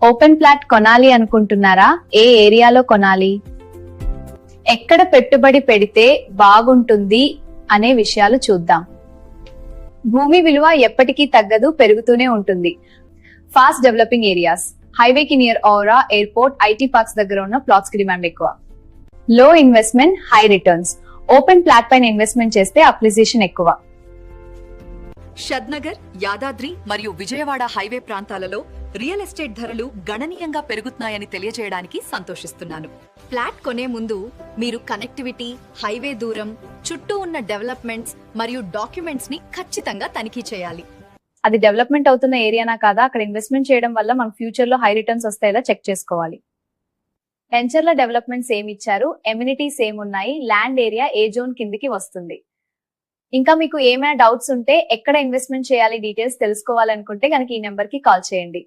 Open plot కొనాలి అనుకుంటున్నారా? ఏ ఏరియాలో కొనాలి, ఎక్కడ పెట్టుబడి పెడితే బాగుంటుంది అనే విషయాలు చూద్దాం. భూమి విలువ ఎప్పటికీ తగ్గదు, పెరుగుతూనే ఉంటుంది. ఫాస్ట్ డెవలపింగ్ ఏరియాస్, హైవేకి నియర్ ఔరా, ఎయిర్పోర్ట్, ఐటీ పార్క్స్ దగ్గర ఉన్న ప్లాట్స్ కి డిమాండ్ ఎక్కువ. లో investment, high returns. Open plot పైన ఇన్వెస్ట్మెంట్ చేస్తే అప్రిసియేషన్ ఎక్కువ. షద్నగర్, యాదాద్రి మరియు విజయవాడ హైవే ప్రాంతాలలో రియల్ ఎస్టేట్ ధరలు గణనీయంగా పెరుగుతున్నాయని తెలియజేయడానికి సంతోషిస్తున్నాను. ఫ్లాట్ కొనే ముందు మీరు కనెక్టివిటీ, హైవే దూరం, చుట్టూ ఉన్న డెవలప్మెంట్స్ మరియు డాక్యుమెంట్స్ ని ఖచ్చితంగా తనిఖీ చేయాలి. అది డెవలప్మెంట్ అవుతున్న ఏరియానా కాదా, అక్కడ ఇన్వెస్ట్మెంట్ చేయడం వల్ల మన ఫ్యూచర్ లో హై రిటర్న్స్ వస్తాయో చెక్ చేసుకోవాలి. వెంచర్ల డెవలప్మెంట్స్ ఏమి ఇచ్చారు, ఎమ్యూనిటీస్ ఏమున్నాయి, ల్యాండ్ ఏరియా ఏ జోన్ కిందికి వస్తుంది. ఇంకా మీకు ఏమైనా డౌట్స్ ఉంటే, ఎక్కడ ఇన్వెస్ట్మెంట్ చేయాలి డీటెయిల్స్ తెలుసుకోవాలనుకుంటే కనుక ఈ నెంబర్ కి కాల్ చేయండి.